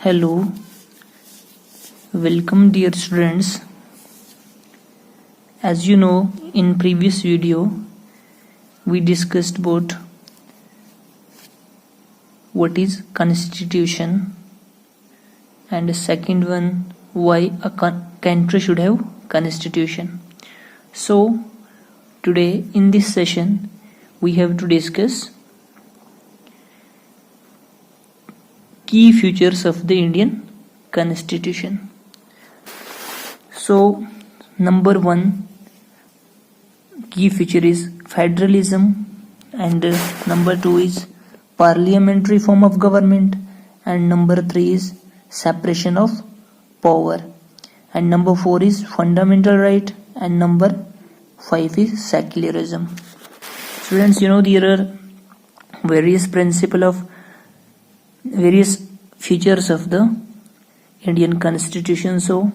Hello, welcome dear students. As you know, in previous video we discussed about what is constitution, and the second one, why a country should have constitution. So today in this session we have to discuss key features of the Indian Constitution. So number one key feature is federalism, and number two is parliamentary form of government, and number three is separation of power, and number four is fundamental right, and number five is secularism. Students, you know there are various features of the Indian Constitution. So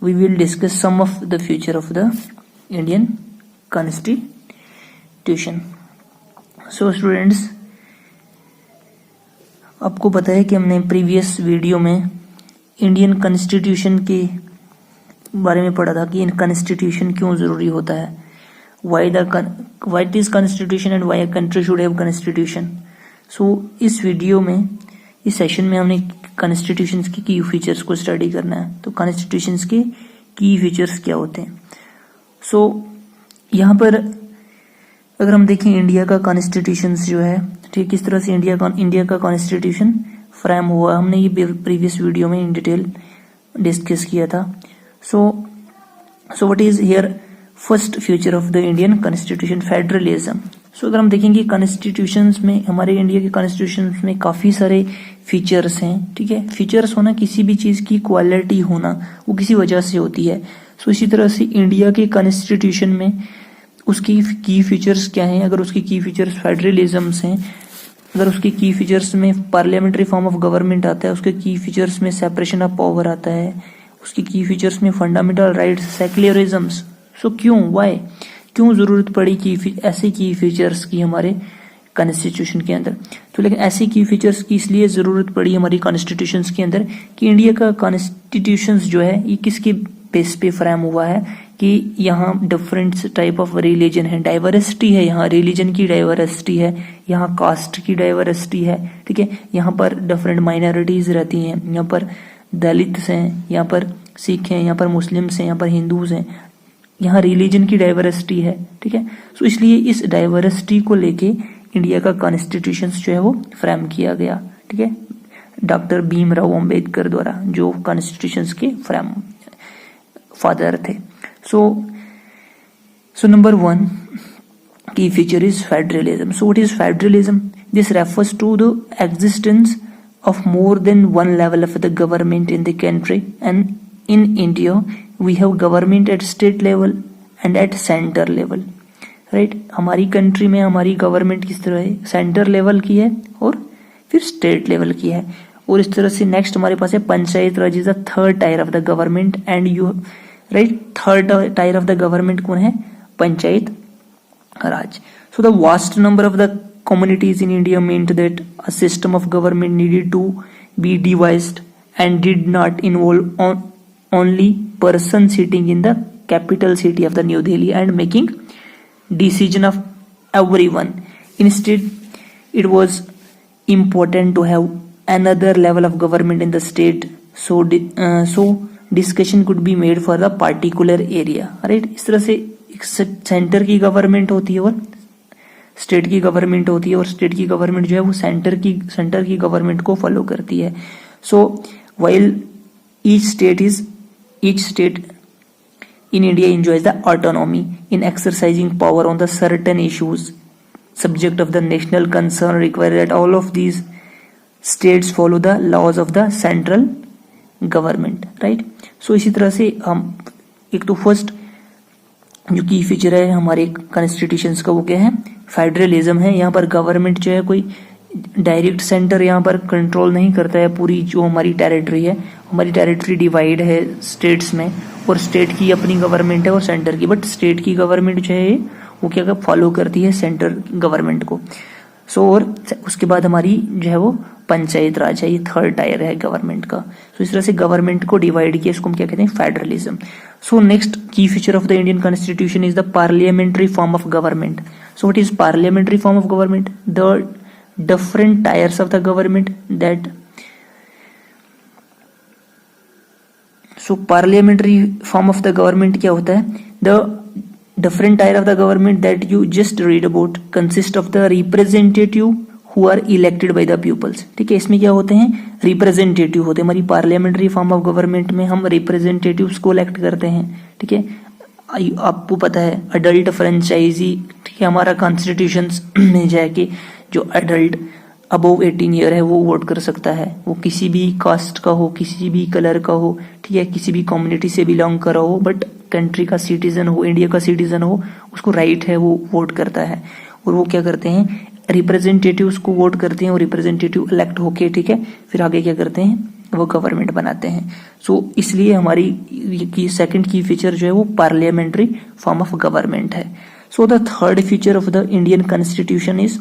we will discuss some of the feature of the Indian Constitution. So students, आपको पता है कि हमने previous video में Indian constitution के बारे में पढ़ा था कि इन कॉन्स्टिट्यूशन क्यों जरूरी होता है, why it is constitution and why a country should have constitution. So इस वीडियो में, इस सेशन में हमने कॉन्स्टिट्यूशंस के की फीचर्स को स्टडी करना है. तो कॉन्स्टिट्यूशंस के की फीचर्स क्या होते हैं. सो यहाँ पर अगर हम देखें इंडिया का कॉन्स्टिट्यूशंस जो है, ठीक किस तरह से इंडिया का कॉन्स्टिट्यूशन फ्रेम हुआ, हमने ये प्रीवियस वीडियो में इन डिटेल डिस्कस किया था. So what is here first feature of the Indian constitution, federalism. So अगर हम देखेंगे कॉन्स्टिट्यूशंस में, हमारे इंडिया के कॉन्स्टिट्यूशंस में काफी सारे फीचर्स हैं. ठीक है, फीचर्स होना, किसी भी चीज की क्वालिटी होना, वो किसी वजह से होती है. सो इसी तरह से इंडिया के कॉन्स्टिट्यूशन में उसकी की फीचर्स क्या हैं. अगर उसकी की फीचर्स फेडरलिज्म्स हैं, अगर उसके की फीचर्स में पार्लियामेंट्री फॉर्म ऑफ गवर्नमेंट आता है, उसके की फीचर्स में सेपरेशन ऑफ पावर आता है, उसकी की फीचर्स में फंडामेंटल राइट्स, सेक्युलरिज्म्स. सो क्यों जरूरत पड़ी कि ऐसे की फीचर्स की हमारे कॉन्स्टिट्यूशन के अंदर. तो लेकिन ऐसी की फीचर्स की इसलिए जरूरत पड़ी हमारी कॉन्स्टिट्यूशंस के अंदर कि इंडिया का कॉन्स्टिट्यूशंस जो है ये किसके बेस पे फ्रेम हुआ है कि यहाँ डिफरेंट टाइप ऑफ रिलीजन है, डाइवर्सिटी है, यहाँ रिलीजन की डाइवर्सिटी है, यहाँ कास्ट की डाइवर्सिटी है. ठीक है, यहाँ पर डिफरेंट माइनॉरिटीज रहती हैं, यहाँ पर दलित्स हैं, यहाँ पर सिख हैं, यहाँ पर मुस्लिम्स हैं, यहाँ पर हिंदूज हैं, यहाँ रिलीजन की डाइवर्सिटी है. ठीक है, सो इसलिए इस डाइवर्सिटी को लेके इंडिया का कॉन्स्टिट्यूशन जो है वो फ्रेम किया गया. ठीक है, डॉक्टर भीमराव अंबेडकर द्वारा, जो कॉन्स्टिट्यूशन के फ्रेम फादर थे. So number one key feature is federalism. So what is federalism? This refers to the existence of more than one level of the government in the country, and in India we have government at state level and at center level. Right? हमारी country में हमारी government किस तरह है, centre level की है और फिर स्टेट लेवल की है. और इस तरह से नेक्स्ट हमारे पास है panchayat raj, is the third tier of the government. And you write, third tier of the government कौन है, panchayat raj. So the vast number of the communities in India meant that a system of government needed to be devised and did not involve only person sitting in the capital city of the New Delhi and making decision of everyone. Instead, it was important to have another level of government in the state, so discussion could be made for the particular area. Right? इस तरह से centre की government होती है और state की government होती है, और स्टेट की गवर्नमेंट जो है वो सेंटर की गवर्नमेंट को फॉलो करती है. सो while each state in India enjoys the autonomy in exercising power on the certain issues subject of the national concern, require that all of these states follow the laws of the central government. Right? So इसी तरह से हम एक तो first जो की feature है हमारे कॉन्स्टिट्यूशंस का वो क्या है, फेडरलिज्म है. यहाँ पर गवर्नमेंट जो है कोई डायरेक्ट सेंटर यहाँ पर कंट्रोल नहीं करता है. पूरी जो हमारी टेरिटरी है, हमारी टेरिटरी डिवाइड है स्टेट्स में, और स्टेट की अपनी गवर्नमेंट है और सेंटर की, बट स्टेट की गवर्नमेंट जो है वो क्या फॉलो करती है सेंटर गवर्नमेंट को. सो और उसके बाद हमारी जो है वो पंचायत राज है, ये थर्ड टायर है गवर्नमेंट का। तो इस तरह से गवर्नमेंट को डिवाइड किया, इसको हम क्या कहते हैं, फेडरलिज्म। सो नेक्स्ट की feature of the Indian constitution is the parliamentary form of government. So what is parliamentary form of government? The different tyres of the government that, so parliamentary form of the government क्या होता है? The different tier of the government that you just read about consist of the representative who are elected by the pupils। ठीक है, इसमें क्या होते हैं? Representative होते हैं। हमारी पार्लियामेंट्री फॉर्म ऑफ गवर्नमेंट में हम रिप्रेजेंटेटिव्स को इलेक्ट करते हैं। ठीक है, आपको पता है अडल्ट फ्रेंचाइजी, ठीक है, हमारा कॉन्स्टिट्यूशन में जाके जो अडल्ट अबव 18 ईयर है वो वोट कर सकता है। वो किसी भी कास्ट का हो, किसी भी कलर का हो, ठीक है, किसी भी कम्युनिटी से बिलोंग कर रहा हो, बट कंट्री का सिटीजन हो, इंडिया का सिटीजन हो, उसको राइट है, वो वोट करता है। और वो क्या करते हैं? रिप्रेजेंटेटिव्स को वोट करते हैं और रिप्रेजेंटेटिव इलेक्ट होके, ठीक है, फिर आगे क्या करते हैं? वो गवर्नमेंट बनाते हैं। सो इसलिए हमारी की सेकंड की फीचर जो है वो पार्लियामेंट्री फॉर्म ऑफ गवर्नमेंट है। So the third feature of the Indian constitution is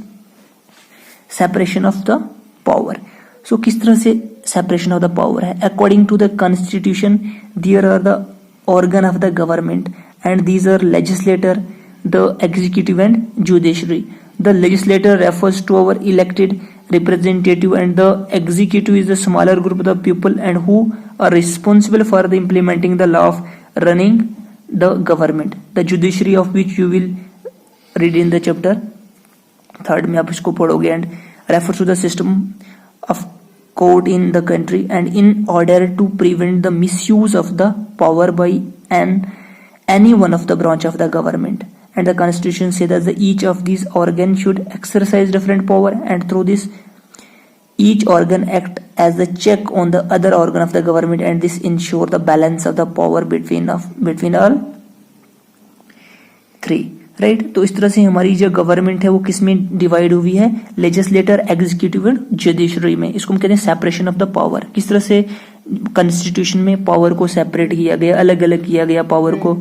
separation of the power. So किस तरह से सेपरेशन ऑफ द पावर है? According to the constitution there are the organ of the government and these are legislator, the executive and judiciary. The legislator refers to our elected representative and the executive is the smaller group of the people and who are responsible for the implementing the law of running the government. The judiciary of which you will read in the chapter 3rd में आप इसको पढ़ोगे and refers to the system of court in the country and in order to prevent the misuse of the power by any one of the branch of the government, and the constitution says that each of these organs should exercise different power and through this each organ act as the check on the other organ of the government and this ensure the balance of the power between all three, right. तो इस तरह से हमारी जो government है वो किस में डिवाइड हुई है? लेजिस्लेटर, एग्जीक्यूटिव एंड जुडिशरी में। इसको हम कहते हैं सेपरेशन ऑफ द पावर। किस तरह से कॉन्स्टिट्यूशन में पावर को सेपरेट किया गया, अलग अलग किया गया पावर को।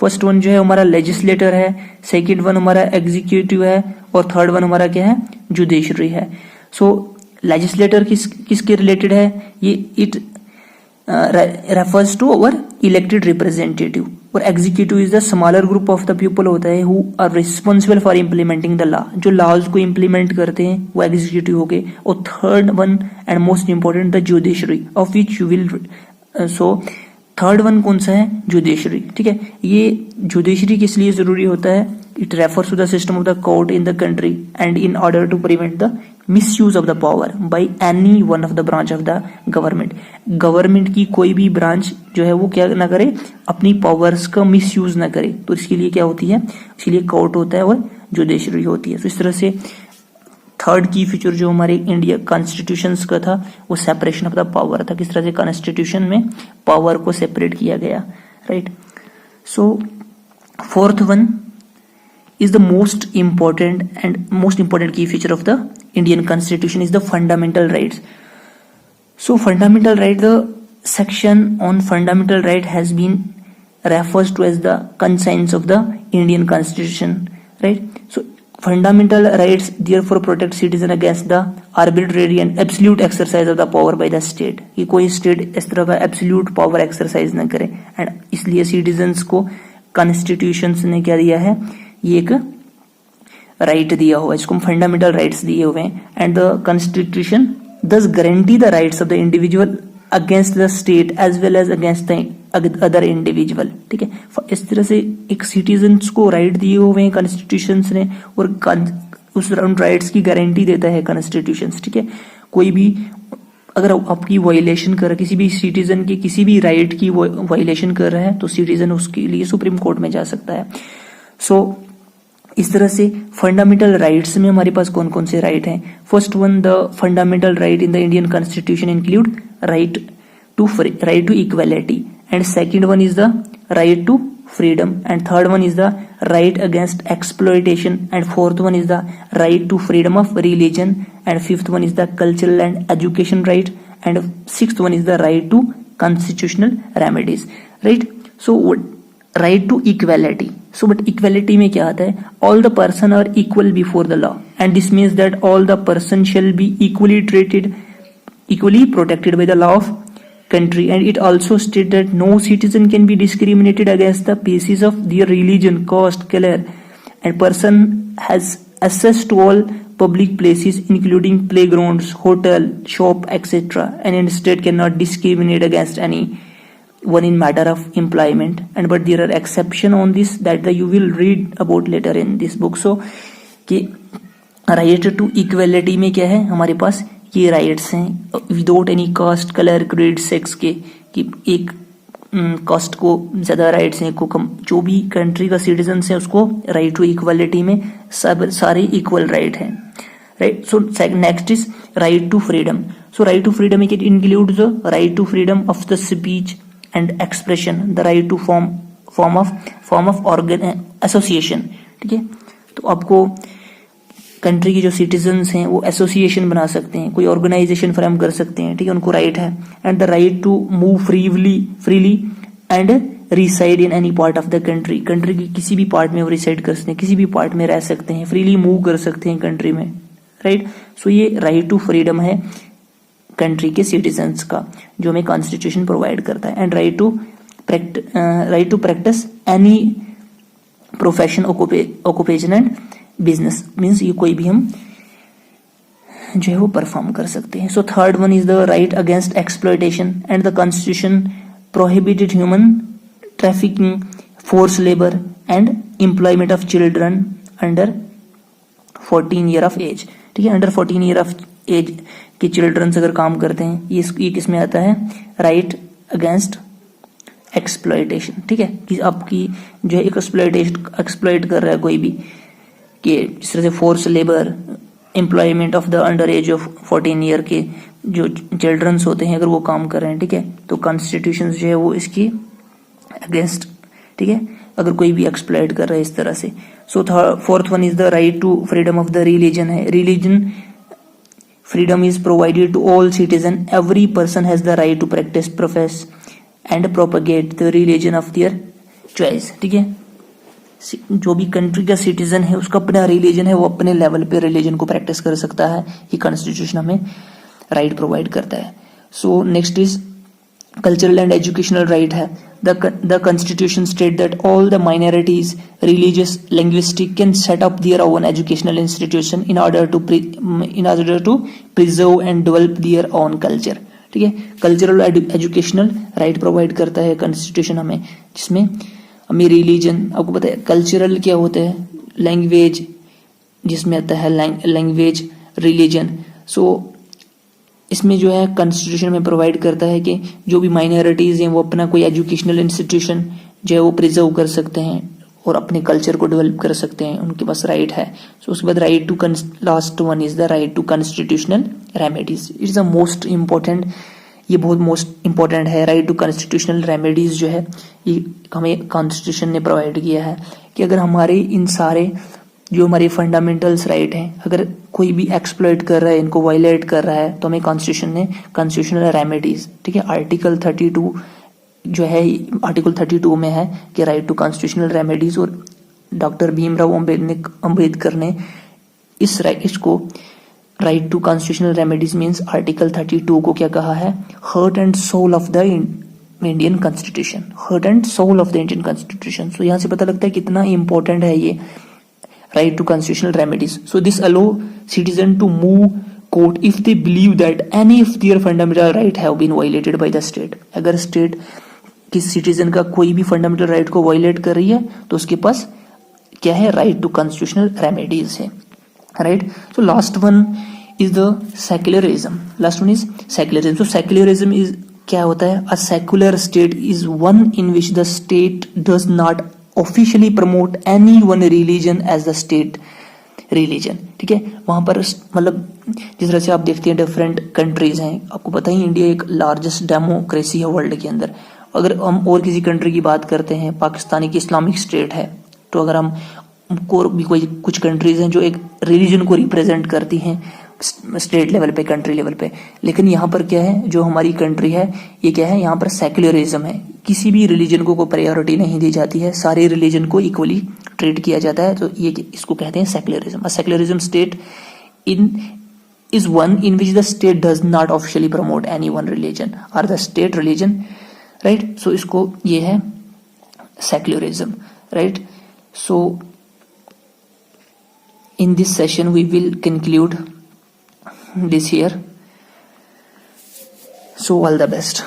फर्स्ट वन जो है हमारा लेजिस्लेटर है, सेकंड वन हमारा एग्जीक्यूटिव है और थर्ड वन हमारा क्या है? जुडिशरी है। सो लेजिस्लेटर किसके रिलेटेड है? ये it refers to our elected representative और executive is the smaller group of the people होता है who are responsible for implementing the law. जो लॉज को इम्प्लीमेंट करते हैं वो एग्जीक्यूटिव हो गए। और third one and most important the judiciary of which you will, so third one कौन सा है? जुडिशरी। ठीक है, ये जुडिशरी किस लिए जरूरी होता है? It refers to the system of the court in the country and in order to prevent the misuse of the power by any one of the branch of the government. Government की कोई भी branch जो है वो क्या ना करे? अपनी पावर्स का मिसयूज ना करे। तो इसके लिए क्या होती है? इसके लिए कोर्ट होता है और जुडिशरी होती है। तो इस तरह से थर्ड की फीचर जो हमारे इंडिया कॉन्स्टिट्यूशन का था वो सेपरेशन ऑफ द पावर था। किस तरह से कॉन्स्टिट्यूशन में पावर को सेपरेट किया गया, right. So fourth one is the most important key feature of the Indian Constitution is the fundamental rights. So fundamental right, the section on fundamental right has been refers to as the conscience of the Indian Constitution, right? So fundamental rights therefore protect citizen against the arbitrary and absolute exercise of the power by the state. कि कोई state इस तरह का absolute power exercise न करे, and इसलिए citizens को constitution ने क्या दिया है? ये एक राइट दिया हुआ है, इसको फंडामेंटल राइट्स दिए हुए हैं। And the constitution does guarantee the rights of the individual against the state as well as against the other individual. ठीक है, इस तरह से एक सिटीजन्स को राइट दिए हुए हैं कॉन्स्टिट्यूशन ने और उस राइट्स की गारंटी देता है कॉन्स्टिट्यूशन। ठीक है, कोई भी अगर आपकी वायलेशन कर रहा है, किसी भी सिटीजन की किसी भी राइट की वायलेशन कर रहा है तो सिटीजन उसके लिए सुप्रीम कोर्ट में जा सकता है। सो इस तरह से फंडामेंटल राइट्स में हमारे पास कौन कौन से राइट हैं? First one, the fundamental right in the Indian constitution include right to equality, and second one is the right to freedom, and third one is the right against exploitation, and fourth one is the right to freedom of religion, and fifth one is the cultural and education right, and sixth one is the right to constitutional remedies, right? So right to equality, so but equality में क्या आता है? all the person are equal before the law, and this means that all the person shall be equally treated equally protected by the law of country, and it also states that no citizen can be discriminated against the basis of their religion, caste, color, and person has access to all public places including playgrounds, hotel, shop, etc., and state cannot discriminate against any one in matter of employment, and but there are exception on this that you will read about later in this book. So कि right to equality में क्या है हमारे पास ये rights हैं without any caste, colour, creed, sex के, कि एक कास्ट को ज्यादा राइट्स हैं, को कम, जो भी कंट्री का सिटीजन है उसको राइट टू इक्वालिटी में सब सारे इक्वल राइट हैं, right. So next is right to freedom. So right to freedom it includes the right to freedom of the speech and expression, the right to form of organ association. ठीक है, तो आपको country के जो citizens हैं वो association बना सकते हैं, कोई ऑर्गेनाइजेशन फॉर्म कर सकते हैं. ठीक है, उनको राइट है. And the right to move freely and reside in any part of the country. Country की किसी भी पार्ट में वो रिसाइड कर सकते हैं, किसी भी पार्ट में रह सकते हैं, फ्रीली मूव कर सकते हैं कंट्री में, राइट. सो ये राइट टू फ्रीडम है कंट्री के सिटीजन्स का, जो हमें कॉन्स्टिट्यूशन प्रोवाइड करता है. And right to practice any profession, occupation and business means ये कोई भी हम जो है वो परफॉर्म कर सकते हैं. So third one is the right against exploitation, and the constitution prohibited human trafficking, force labour and employment of children under 14 year of age. ठीक है, अंडर 14 ईयर ऑफ एज के चिल्ड्रन अगर काम करते हैं, ये किस में आता है, राइट अगेंस्ट एक्सप्लॉयटेशन. ठीक है, कि आपकी जो है एक्सप्लॉयट कर रहा है कोई भी, कि जिस तरह से force labour, employment of the under as of 14 year के जो चिल्ड्रंस होते हैं अगर वो काम कर रहे हैं. ठीक है, तो कॉन्स्टिट्यूशन जो है वो इसकी अगेंस्ट. ठीक है, अगर कोई भी एक्सप्लॉयट कर रहा है इस तरह से. So fourth one is the right to freedom of the religion है. Religion freedom is provided to all citizen. Every person has the right to practise, profess and propagate the religion of their choice. ठीक है, जो भी country का citizen है उसका अपना religion है, वो अपने लेवल पे रिलीजन को प्रैक्टिस कर सकता है. ये कॉन्स्टिट्यूशन हमें राइट प्रोवाइड करता है. So next is cultural and educational right है. The constitution state that all the minorities, religious, linguistic can set up their own educational institution in order to preserve and develop their own culture. ठीक है, cultural educational right provide करता है constitution हमें, जिसमें हमें religion, आपको पता है कल्चरल क्या होता है, लैंग्वेज जिसमें आता है लैंग्वेज, रिलीजन. सो इसमें जो है कॉन्स्टिट्यूशन में प्रोवाइड करता है कि जो भी माइनॉरिटीज हैं वो अपना कोई एजुकेशनल इंस्टीट्यूशन जो है वो प्रिजर्व कर सकते हैं और अपने कल्चर को डेवलप कर सकते हैं, उनके पास राइट है. सो उसके बाद right to last one is the right to constitutional remedies. It's the most important, ये बहुत मोस्ट इंपॉर्टेंट है. राइट टू कॉन्स्टिट्यूशनल रेमेडीज जो है ये हमें कॉन्स्टिट्यूशन ने प्रोवाइड किया है कि अगर हमारे इन सारे जो हमारे फंडामेंटल्स राइट हैं अगर कोई भी एक्सप्लॉइट कर रहा है, इनको वायलेट कर रहा है, तो हमें कॉन्स्टिट्यूशन ने कॉन्स्टिट्यूशनल रेमेडीज, ठीक है, आर्टिकल 32 जो है, आर्टिकल 32 में है कि राइट टू कॉन्स्टिट्यूशनल रेमेडीज. और डॉक्टर भीमराव अंबेडकर ने इसको right to constitutional remedies means article 32 को क्या कहा है, heart and soul of the Indian constitution, heart and soul of the Indian constitution. So यहाँ से पता लगता है कितना इंपॉर्टेंट है ये right to constitutional remedies. So this allow citizen to move court if they believe that any of their fundamental right have been violated by the state. अगर state किसी सिटीजन का कोई भी फंडामेंटल राइट को violet कर रही है तो उसके पास क्या है, राइट टू कॉन्स्टिट्यूशनल रेमेडीज है, right. So last one is the secularism. Last one is secularism. So secularism is क्या होता है, a secular state is one in which the state does not officially promote any one religion as the state religion. ठीक है, वहां पर मतलब जिस तरह से आप देखते हैं डिफरेंट कंट्रीज हैं, आपको पता ही इंडिया एक लार्जेस्ट डेमोक्रेसी है वर्ल्ड के अंदर. अगर हम और किसी कंट्री की बात करते हैं, पाकिस्तान एक इस्लामिक स्टेट है, तो अगर हम और भी कोई कुछ कंट्रीज हैं जो एक रिलीजन को रिप्रेजेंट करती हैं स्टेट लेवल पे, कंट्री लेवल पे, लेकिन यहाँ पर क्या है, जो हमारी कंट्री है ये क्या है, यहाँ पर सेक्युलरिज्म है. किसी भी रिलीजन को कोई प्रायोरिटी नहीं दी जाती है, सारे रिलीजन को इक्वली ट्रीट किया जाता है. तो ये इसको कहते हैं secularism. A secularism state in is one in which the state does not officially promote any one religion or the state religion, right? So इसको ये है secularism, right? So in this session we will conclude this here. So all the best.